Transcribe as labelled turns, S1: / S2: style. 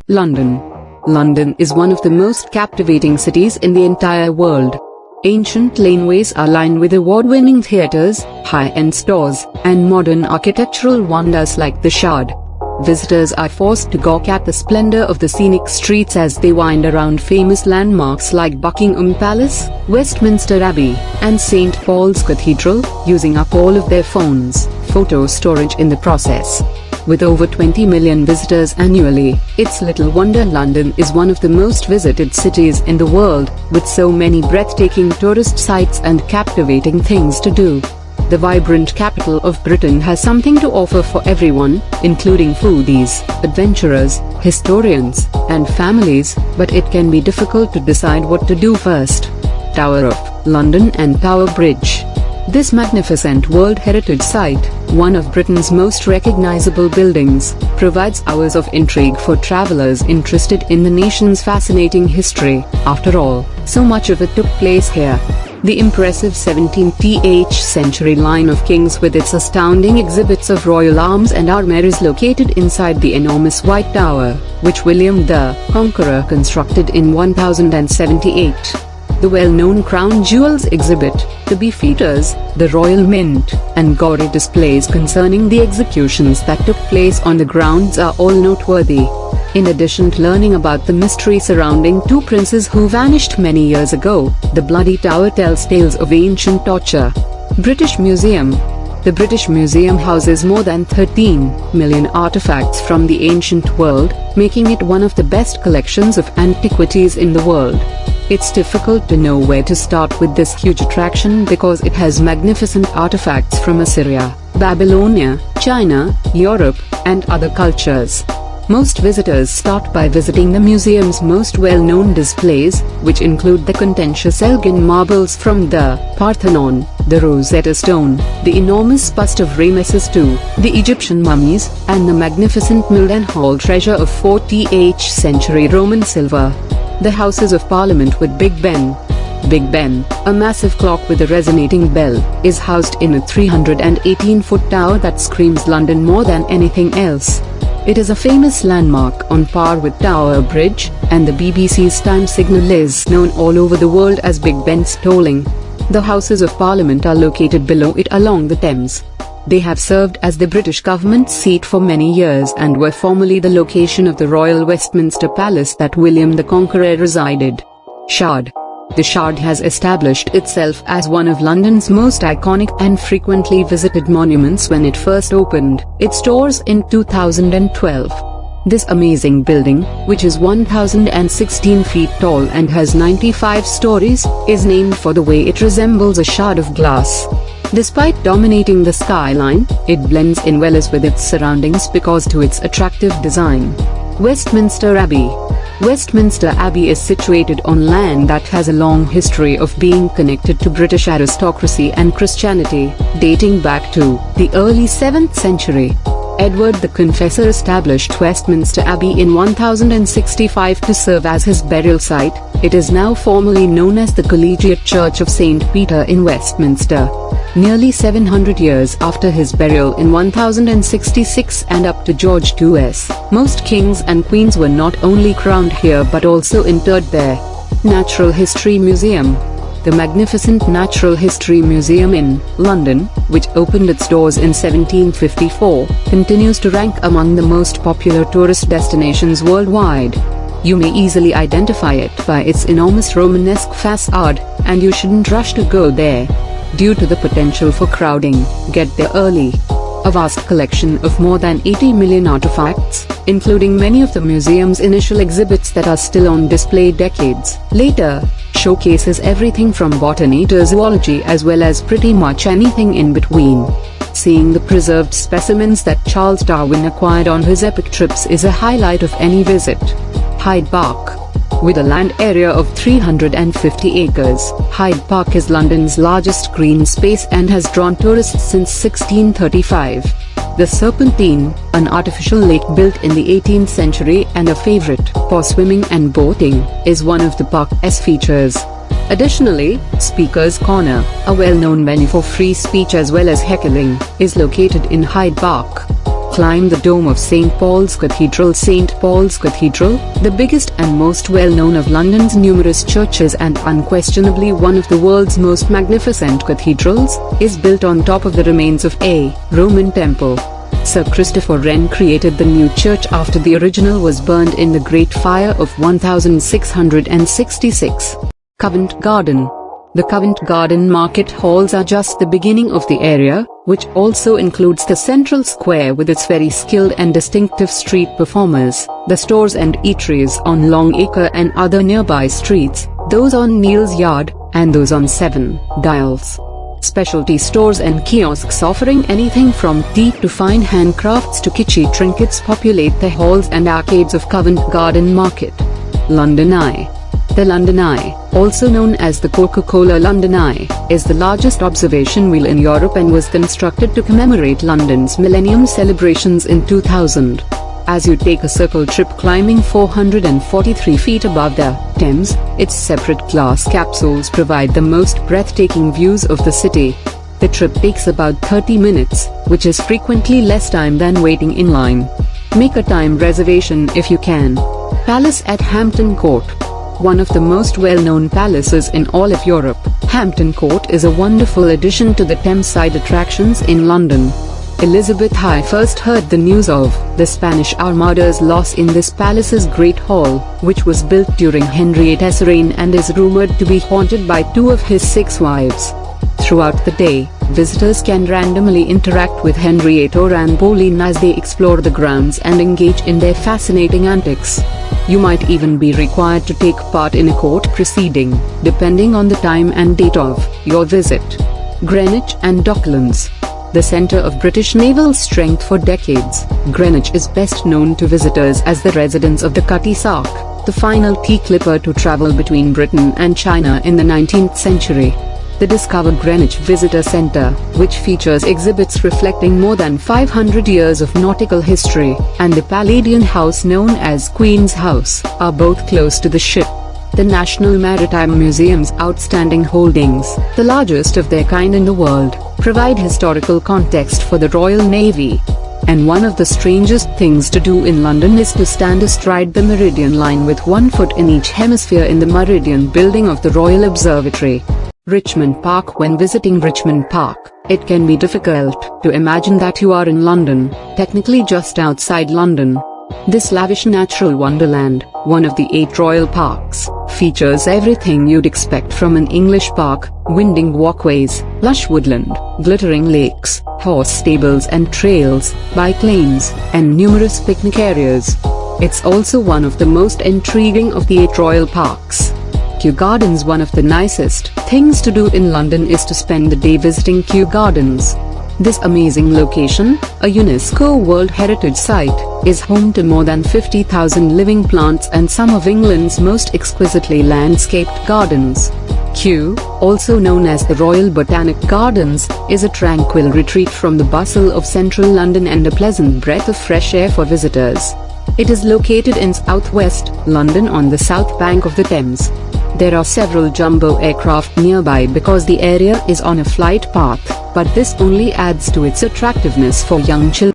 S1: London. London is one of the most captivating cities in the entire world. Ancient laneways are lined with award-winning theatres, high-end stores, and modern architectural wonders like the Shard. Visitors are forced to gawk at the splendour of the scenic streets as they wind around famous landmarks like Buckingham Palace, Westminster Abbey, and St. Paul's Cathedral, using up all of their phones' photo storage in the process. With over 20 million visitors annually, it's little wonder London is one of the most visited cities in the world, with so many breathtaking tourist sites and captivating things to do. The vibrant capital of Britain has something to offer for everyone, including foodies, adventurers, historians, and families, but it can be difficult to decide what to do first. Tower of London and Tower Bridge. This magnificent World Heritage Site, one of Britain's most recognizable buildings, provides hours of intrigue for travelers interested in the nation's fascinating history. After all, so much of it took place here. The impressive 17th century line of kings with its astounding exhibits of royal arms and armor is located inside the enormous White Tower, which William the Conqueror constructed in 1078. The well-known Crown Jewels exhibit, the Beefeaters, the Royal Mint, and gory displays concerning the executions that took place on the grounds are all noteworthy. In addition to learning about the mystery surrounding two princes who vanished many years ago, the Bloody Tower tells tales of ancient torture. British Museum. The British Museum houses more than 13 million artifacts from the ancient world, making it one of the best collections of antiquities in the world. It's difficult to know where to start with this huge attraction because it has magnificent artifacts from Assyria, Babylonia, China, Europe, and other cultures. Most visitors start by visiting the museum's most well-known displays, which include the contentious Elgin marbles from the Parthenon, the Rosetta Stone, the enormous bust of Ramesses II, the Egyptian mummies, and the magnificent Mildenhall treasure of 14th century Roman silver. The Houses of Parliament with Big Ben. Big Ben, a massive clock with a resonating bell, is housed in a 318-foot tower that screams London more than anything else. It is a famous landmark on par with Tower Bridge, and the BBC's time signal is known all over the world as Big Ben's tolling. The Houses of Parliament are located below it along the Thames. They have served as the British government seat for many years and were formerly the location of the Royal Westminster Palace that William the Conqueror resided. Shard. The Shard has established itself as one of London's most iconic and frequently visited monuments when it first opened its doors in 2012. This amazing building, which is 1,016 feet tall and has 95 stories, is named for the way it resembles a shard of glass. Despite dominating the skyline, it blends in well with its surroundings because to its attractive design. Westminster Abbey. Westminster Abbey is situated on land that has a long history of being connected to British aristocracy and Christianity, dating back to the early 7th century. Edward the Confessor established Westminster Abbey in 1065 to serve as his burial site. It is now formally known as the Collegiate Church of St. Peter in Westminster. Nearly 700 years after his burial in 1066 and up to George II's, most kings and queens were not only crowned here but also interred there. Natural History Museum. The magnificent Natural History Museum in London, which opened its doors in 1754, continues to rank among the most popular tourist destinations worldwide. You may easily identify it by its enormous Romanesque facade, and you shouldn't rush to go there. Due to the potential for crowding, get there early. A vast collection of more than 80 million artifacts, including many of the museum's initial exhibits that are still on display decades later, showcases everything from botany to zoology as well as pretty much anything in between. Seeing the preserved specimens that Charles Darwin acquired on his epic trips is a highlight of any visit. Hyde Park. With a land area of 350 acres, Hyde Park is London's largest green space and has drawn tourists since 1635. The Serpentine, an artificial lake built in the 18th century and a favorite for swimming and boating, is one of the park's features. Additionally, Speaker's Corner, a well-known venue for free speech as well as heckling, is located in Hyde Park. climb the dome of St. Paul's Cathedral. St. Paul's Cathedral, the biggest and most well-known of London's numerous churches and unquestionably one of the world's most magnificent cathedrals, is built on top of the remains of a Roman temple. Sir Christopher Wren created the new church after the original was burned in the Great Fire of 1666. Covent Garden. The Covent Garden market halls are just the beginning of the area, which also includes the central square with its very skilled and distinctive street performers, the stores and eateries on Long Acre and other nearby streets, those on Neal's Yard, and those on Seven Dials. Specialty stores and kiosks offering anything from tea to fine handcrafts to kitschy trinkets populate the halls and arcades of Covent Garden Market. London Eye. The London Eye, also known as the Coca-Cola London Eye, is the largest observation wheel in Europe and was constructed to commemorate London's Millennium celebrations in 2000. As you take a circle trip climbing 443 feet above the Thames, its separate glass capsules provide the most breathtaking views of the city. The trip takes about 30 minutes, which is frequently less time than waiting in line. Make a time reservation if you can. Palace at Hampton Court. One of the most well-known palaces in all of Europe, Hampton Court is a wonderful addition to the Thameside attractions in London. Elizabeth I first heard the news of the Spanish Armada's loss in this palace's Great Hall, which was built during Henrietta's reign and is rumored to be haunted by two of his 6 wives. Throughout the day, visitors can randomly interact with Henrietta or Anne Boleyn as they explore the grounds and engage in their fascinating antics. You might even be required to take part in a court proceeding, depending on the time and date of your visit. Greenwich and Docklands. The center of British naval strength for decades, Greenwich is best known to visitors as the residence of the Cutty Sark, the final tea clipper to travel between Britain and China in the 19th century. The Discover Greenwich Visitor Centre, which features exhibits reflecting more than 500 years of nautical history, and the Palladian House known as Queen's House, are both close to the ship. The National Maritime Museum's outstanding holdings, the largest of their kind in the world, provide historical context for the Royal Navy. And one of the strangest things to do in London is to stand astride the Meridian Line with 1 foot in each hemisphere in the Meridian building of the Royal Observatory. Richmond Park. When visiting Richmond Park, it can be difficult to imagine that you are in London, technically just outside London. This lavish natural wonderland, one of the 8 royal parks, features everything you'd expect from an English park: winding walkways, lush woodland, glittering lakes, horse stables and trails, bike lanes, and numerous picnic areas. It's also one of the most intriguing of the 8 royal parks. Kew Gardens. One of the nicest things to do in London is to spend the day visiting Kew Gardens. This amazing location, a UNESCO World Heritage Site, is home to more than 50,000 living plants and some of England's most exquisitely landscaped gardens. Kew, also known as the Royal Botanic Gardens, is a tranquil retreat from the bustle of central London and a pleasant breath of fresh air for visitors. It is located in southwest London on the south bank of the Thames. There are several jumbo aircraft nearby because the area is on a flight path, but this only adds to its attractiveness for young children.